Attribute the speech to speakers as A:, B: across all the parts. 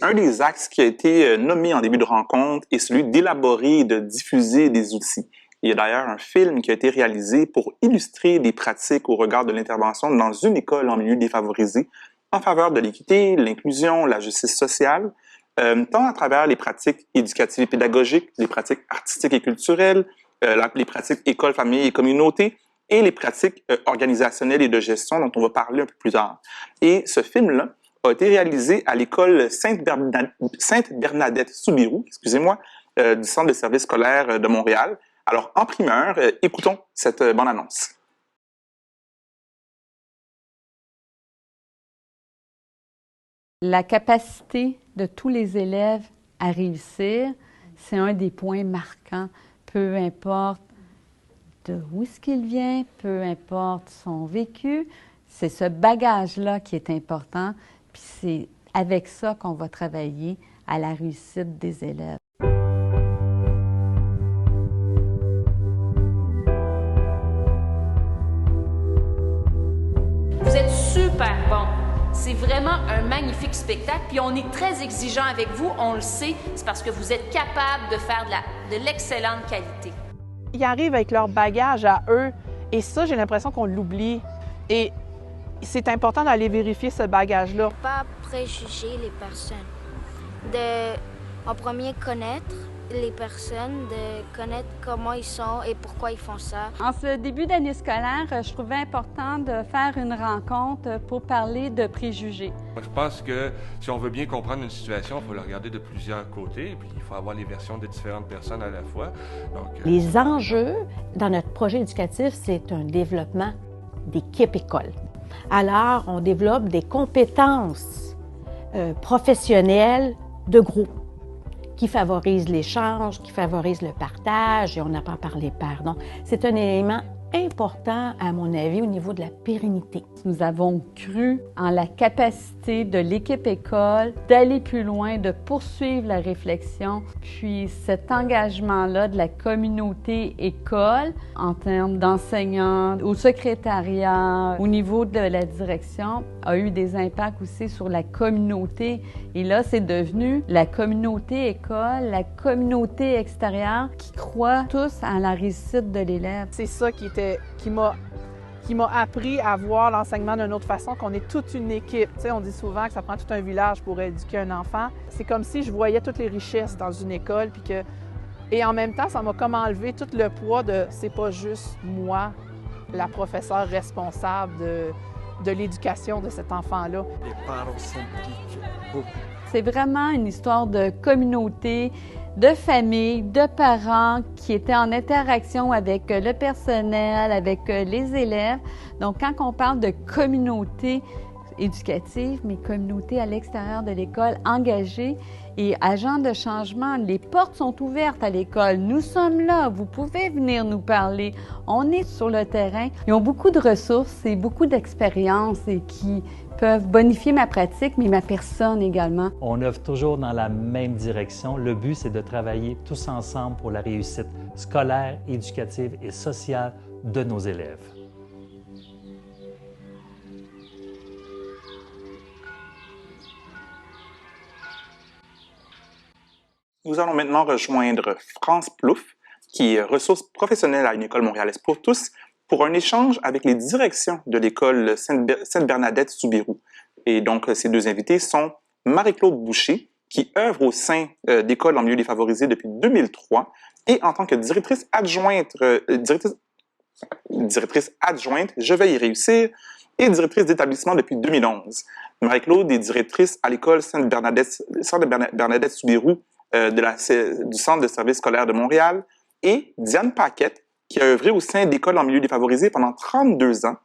A: Un des axes qui a été nommé en début de rencontre est celui d'élaborer et de diffuser des outils. Il y a d'ailleurs un film qui a été réalisé pour illustrer des pratiques au regard de l'intervention dans une école en milieu défavorisé en faveur de l'équité, l'inclusion, la justice sociale, tant à travers les pratiques éducatives et pédagogiques, les pratiques artistiques et culturelles, les pratiques école, famille et communauté, et les pratiques organisationnelles et de gestion dont on va parler un peu plus tard. Et ce film-là a été réalisé à l'école Sainte-Bernadette Soubirous, excusez-moi, du Centre de services scolaires de Montréal. Alors, en primeur, écoutons cette bande-annonce.
B: La capacité de tous les élèves à réussir, c'est un des points marquants, peu importe d'où est-ce qu'il vient, peu importe son vécu, c'est ce bagage-là qui est important, puis c'est avec ça qu'on va travailler à la réussite des élèves.
C: Vous êtes super bon. C'est vraiment un magnifique spectacle, puis on est très exigeant avec vous, on le sait, c'est parce que vous êtes capable de faire de l'excellente qualité.
D: Ils arrivent avec leur bagage à eux, et ça, j'ai l'impression qu'on l'oublie. Et c'est important d'aller vérifier ce bagage-là.
E: Pas préjuger les personnes. En premier, connaître les personnes, de connaître comment ils sont et pourquoi ils font ça.
B: En ce début d'année scolaire, je trouvais important de faire une rencontre pour parler de préjugés.
F: Je pense que si on veut bien comprendre une situation, il faut la regarder de plusieurs côtés, puis il faut avoir les versions de différentes personnes à la fois. Donc,
G: les enjeux dans notre projet éducatif, c'est un développement d'équipe école. Alors, on développe des compétences professionnelles de groupe qui favorisent l'échange, qui favorisent le partage, et on n'a pas parlé pardon. C'est un élément important, à mon avis, au niveau de la pérennité.
B: Nous avons cru en la capacité de l'équipe école d'aller plus loin, de poursuivre la réflexion, puis cet engagement-là de la communauté école, en termes d'enseignants, au secrétariat, au niveau de la direction, a eu des impacts aussi sur la communauté. Et là, c'est devenu la communauté école, la communauté extérieure qui croit tous à la réussite de l'élève.
D: C'est ça qui m'a appris à voir l'enseignement d'une autre façon, qu'on est toute une équipe. Tu sais, on dit souvent que ça prend tout un village pour éduquer un enfant. C'est comme si je voyais toutes les richesses dans une école, puis que... Et en même temps, ça m'a comme enlevé tout le poids de « c'est pas juste moi, la professeure responsable de l'éducation de cet enfant-là ».
H: Les parents s'impliquent beaucoup.
B: C'est vraiment une histoire de communauté, de famille, de parents qui étaient en interaction avec le personnel, avec les élèves. Donc, quand on parle de communauté éducative, mais communauté à l'extérieur de l'école, engagée et agent de changement, les portes sont ouvertes à l'école. Nous sommes là, vous pouvez venir nous parler. On est sur le terrain. Ils ont beaucoup de ressources et beaucoup d'expérience et qui peuvent bonifier ma pratique, mais ma personne également.
I: On œuvre toujours dans la même direction. Le but, c'est de travailler tous ensemble pour la réussite scolaire, éducative et sociale de nos élèves.
A: Nous allons maintenant rejoindre France Plouffe, qui est ressource professionnelle à une école montréalaise pour tous, pour un échange avec les directions de l'école Sainte-Bernadette Soubirous. Et donc, ces deux invités sont Marie-Claude Boucher, qui œuvre au sein d'écoles en milieu défavorisé depuis 2003, et en tant que directrice adjointe, Je vais y réussir, et directrice d'établissement depuis 2011. Marie-Claude est directrice à l'école Sainte-Bernadette Soubirous du Centre de services scolaires de Montréal, et Diane Paquette, qui a œuvré au sein d'écoles en milieu défavorisé pendant 32 ans,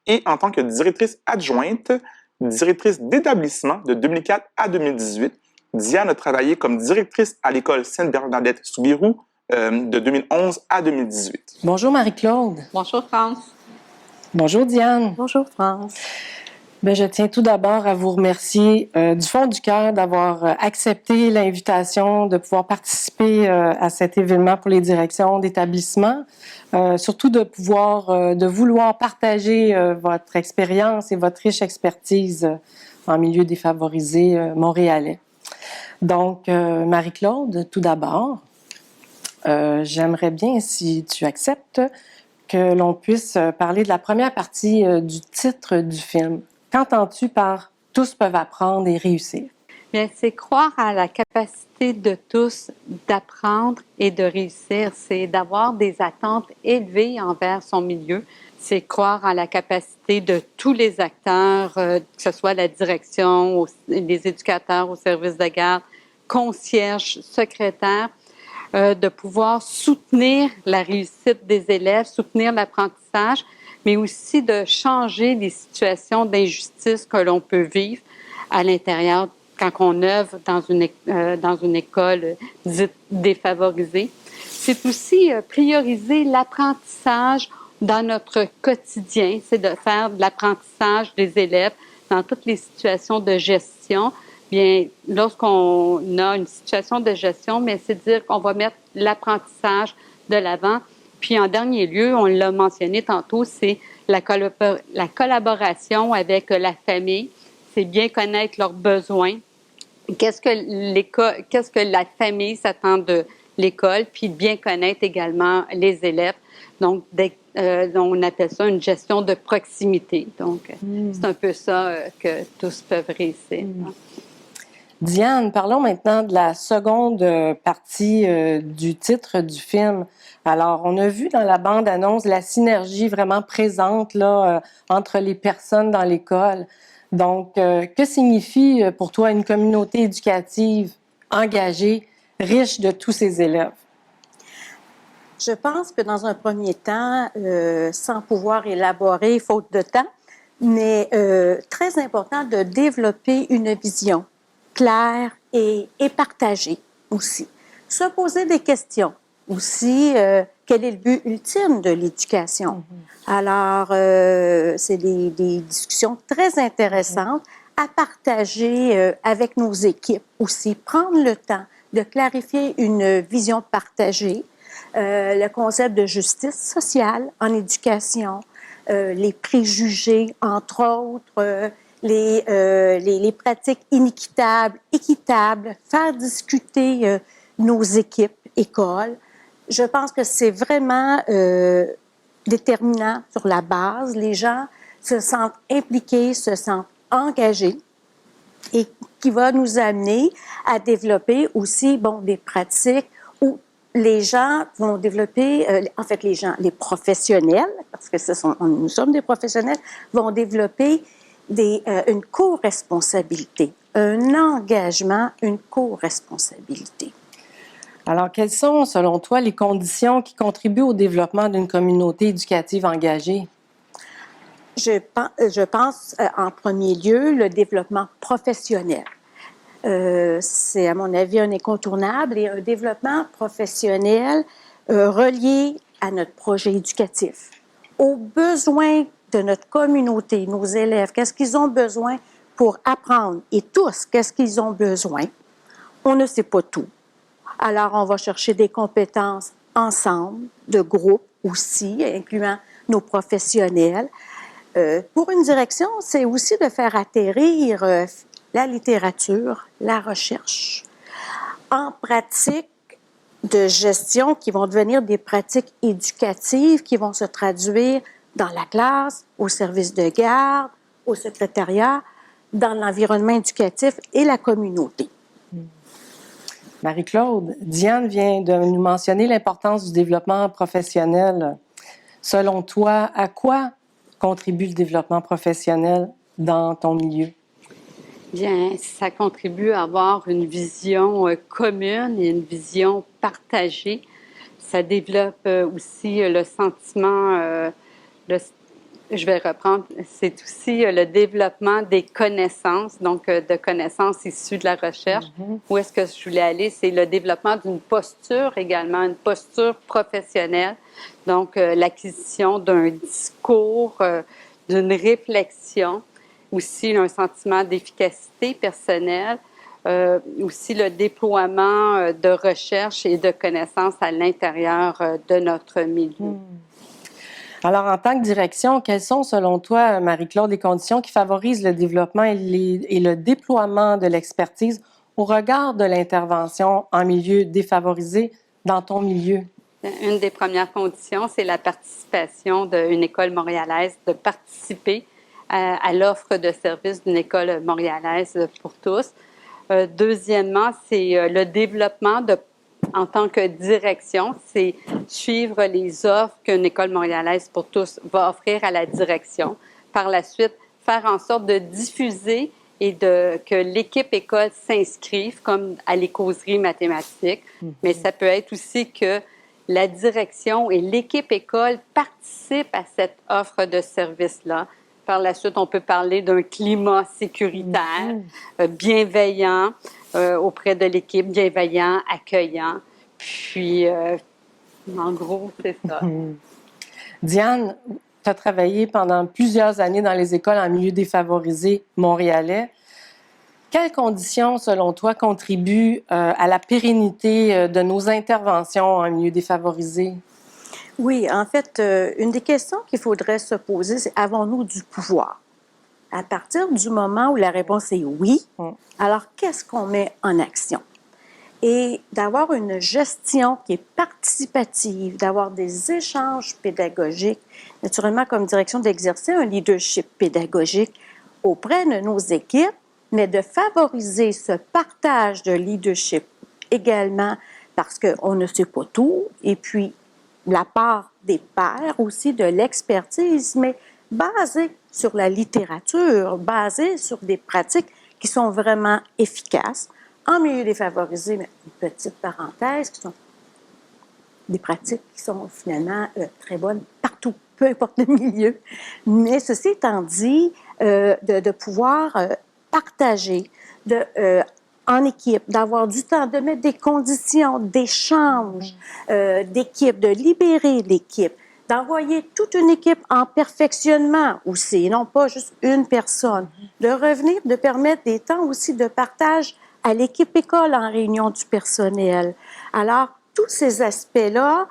A: et en tant que directrice adjointe, directrice d'établissement de 2004 à 2018. Diane a travaillé comme directrice à l'école Sainte-Bernadette Soubirous de 2011 à 2018.
J: Bonjour Marie-Claude.
K: Bonjour France.
J: Bonjour Diane.
G: Bonjour France.
J: Bien, je tiens tout d'abord à vous remercier du fond du cœur d'avoir accepté l'invitation de pouvoir participer à cet événement pour les directions d'établissement, surtout de vouloir partager votre expérience et votre riche expertise en milieu défavorisé montréalais. Donc, Marie-Claude, tout d'abord, j'aimerais bien, si tu acceptes, que l'on puisse parler de la première partie du titre du film. Qu'entends-tu par « Tous peuvent apprendre et réussir » ?
B: Bien, c'est croire à la capacité de tous d'apprendre et de réussir. C'est d'avoir des attentes élevées envers son milieu. C'est croire à la capacité de tous les acteurs, que ce soit la direction, les éducateurs au service de garde, concierges, secrétaires, de pouvoir soutenir la réussite des élèves, soutenir l'apprentissage, mais aussi de changer les situations d'injustice que l'on peut vivre à l'intérieur quand on œuvre dans une école dite défavorisée. C'est aussi prioriser l'apprentissage dans notre quotidien, c'est de faire de l'apprentissage des élèves dans toutes les situations de gestion. Bien, lorsqu'on a une situation de gestion, mais c'est dire qu'on va mettre l'apprentissage de l'avant. Puis en dernier lieu, on l'a mentionné tantôt, c'est la collaboration avec la famille. C'est bien connaître leurs besoins. Qu'est-ce que la famille s'attend de l'école, puis bien connaître également les élèves. Donc, on appelle ça une gestion de proximité. Donc, c'est un peu ça que tous peuvent réussir.
J: Diane, parlons maintenant de la seconde partie du titre du film. Alors, on a vu dans la bande-annonce la synergie vraiment présente là, entre les personnes dans l'école. Donc, que signifie pour toi une communauté éducative engagée, riche de tous ses élèves?
G: Je pense que dans un premier temps, sans pouvoir élaborer, faute de temps, mais très important de développer une vision claire et partagée aussi. Se poser des questions aussi. Quel est le but ultime de l'éducation? Alors, c'est des discussions très intéressantes à partager avec nos équipes aussi. Prendre le temps de clarifier une vision partagée, le concept de justice sociale en éducation, les préjugés, entre autres, les pratiques inéquitables, équitables, faire discuter nos équipes, écoles. Je pense que c'est vraiment déterminant sur la base. Les gens se sentent impliqués, se sentent engagés et qui va nous amener à développer aussi des pratiques où les gens vont développer, les professionnels, parce que nous sommes des professionnels, vont développer une co-responsabilité, un engagement, une co-responsabilité.
J: Alors, quelles sont, selon toi, les conditions qui contribuent au développement d'une communauté éducative engagée?
G: Je pense, en premier lieu, le développement professionnel. C'est, à mon avis, un incontournable et un développement professionnel relié à notre projet éducatif, aux besoins de notre communauté, nos élèves, qu'est-ce qu'ils ont besoin pour apprendre et tous, qu'est-ce qu'ils ont besoin. On ne sait pas tout. Alors, on va chercher des compétences ensemble, de groupe aussi, incluant nos professionnels. Pour une direction, c'est aussi de faire atterrir la littérature, la recherche, en pratiques de gestion qui vont devenir des pratiques éducatives qui vont se traduire dans la classe, au service de garde, au secrétariat, dans l'environnement éducatif et la communauté.
J: Marie-Claude, Diane vient de nous mentionner l'importance du développement professionnel. Selon toi, à quoi contribue le développement professionnel dans ton milieu?
B: Bien, ça contribue à avoir une vision commune et une vision partagée. Ça développe aussi le sentiment, je vais reprendre, c'est aussi le développement des connaissances, donc de connaissances issues de la recherche. Où est-ce que je voulais aller? C'est le développement d'une posture également, une posture professionnelle. Donc, l'acquisition d'un discours, d'une réflexion, aussi un sentiment d'efficacité personnelle, aussi le déploiement de recherche et de connaissances à l'intérieur de notre milieu.
J: Alors, en tant que direction, quelles sont, selon toi, Marie-Claude, les conditions qui favorisent le développement et le déploiement de l'expertise au regard de l'intervention en milieu défavorisé dans ton milieu?
B: Une des premières conditions, c'est la participation d'une école montréalaise, de participer à l'offre de services d'une école montréalaise pour tous. Deuxièmement, c'est le développement en tant que direction, c'est suivre les offres qu'une école montréalaise pour tous va offrir à la direction. Par la suite, faire en sorte de diffuser et que l'équipe école s'inscrive, comme à les causeries mathématiques. Mais ça peut être aussi que la direction et l'équipe école participent à cette offre de service-là. Par la suite, on peut parler d'un climat sécuritaire, bienveillant auprès de l'équipe, bienveillant, accueillant. Puis, en gros, c'est ça.
J: Diane, tu as travaillé pendant plusieurs années dans les écoles en milieu défavorisé montréalais. Quelles conditions, selon toi, contribuent à la pérennité de nos interventions en milieu défavorisé?
G: Oui, en fait, une des questions qu'il faudrait se poser, c'est avons-nous du pouvoir? À partir du moment où la réponse est oui, alors qu'est-ce qu'on met en action? Et d'avoir une gestion qui est participative, d'avoir des échanges pédagogiques, naturellement comme direction d'exercer un leadership pédagogique auprès de nos équipes, mais de favoriser ce partage de leadership également parce qu'on ne sait pas tout, et puis la part des pairs aussi, de l'expertise, mais basée sur la littérature, basée sur des pratiques qui sont vraiment efficaces. En milieu défavorisé, mais une petite parenthèse, qui sont des pratiques qui sont finalement très bonnes partout, peu importe le milieu. Mais ceci étant dit, de pouvoir partager en équipe, d'avoir du temps, de mettre des conditions d'échange d'équipe, de libérer l'équipe, d'envoyer toute une équipe en perfectionnement aussi, non pas juste une personne, de revenir, de permettre des temps aussi de partage à l'équipe école en réunion du personnel. Alors, tous ces aspects-là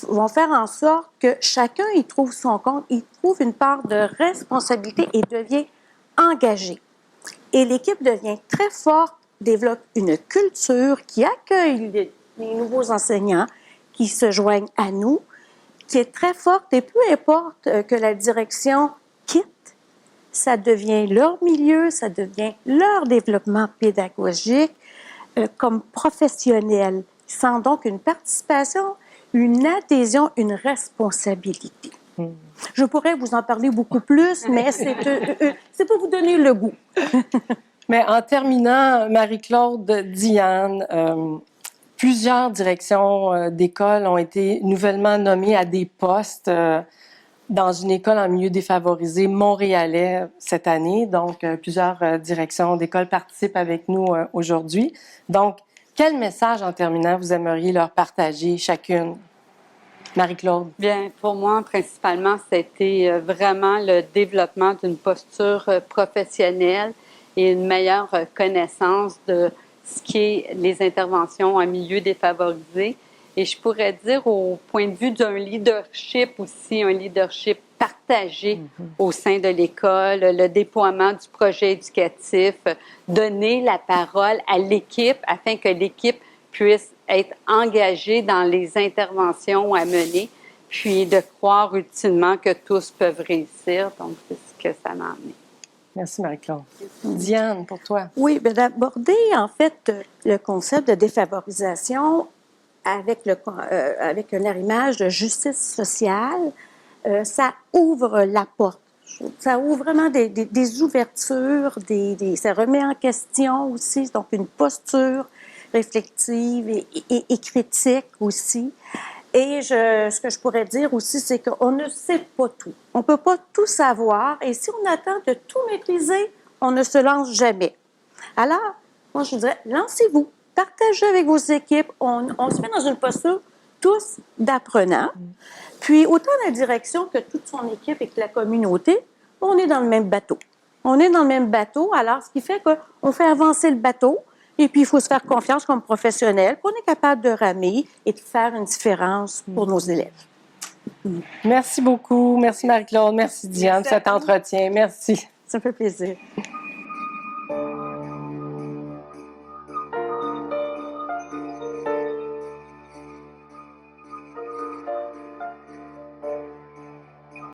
G: vont faire en sorte que chacun y trouve son compte, y trouve une part de responsabilité et devient engagé. Et l'équipe devient très forte, développe une culture qui accueille les nouveaux enseignants qui se joignent à nous, qui est très forte, et peu importe que la direction quitte, ça devient leur milieu, ça devient leur développement pédagogique comme professionnel. Ils sentent donc une participation, une adhésion, une responsabilité. Je pourrais vous en parler beaucoup plus, mais c'est pour vous donner le goût.
J: Mais en terminant, Marie-Claude, Diane, plusieurs directions d'école ont été nouvellement nommées à des postes dans une école en milieu défavorisé montréalais cette année. Donc, plusieurs directions d'école participent avec nous aujourd'hui. Donc, quel message en terminant vous aimeriez leur partager chacune? Marie-Claude.
B: Bien, pour moi, principalement, c'était vraiment le développement d'une posture professionnelle et une meilleure connaissance de ce qui est les interventions en milieu défavorisé. Et je pourrais dire au point de vue d'un leadership aussi, un leadership partagé au sein de l'école, le déploiement du projet éducatif, donner la parole à l'équipe afin que l'équipe puisse être engagée dans les interventions à mener, puis de croire ultimement que tous peuvent réussir. Donc, c'est ce que ça m'a amené.
J: Merci, Marie-Claude. Diane, pour toi.
G: Oui, bien d'aborder, en fait, le concept de défavorisation avec un arrimage de justice sociale, ça ouvre la porte. Ça ouvre vraiment des ouvertures, ça remet en question aussi, donc une posture réflexive et critique aussi. Et ce que je pourrais dire aussi, c'est qu'on ne sait pas tout. On ne peut pas tout savoir. Et si on attend de tout maîtriser, on ne se lance jamais. Alors, moi, je dirais, lancez-vous. Partagez avec vos équipes. On se met dans une posture tous d'apprenants. Puis, autant la direction que toute son équipe et que la communauté, on est dans le même bateau. On est dans le même bateau. Alors, ce qui fait qu'on fait avancer le bateau. Et puis, il faut se faire confiance comme professionnel. On est capable de ramer et de faire une différence pour nos élèves.
J: Merci beaucoup. Merci Marie-Claude. Merci Diane pour cet entretien. Merci.
G: Ça me fait plaisir.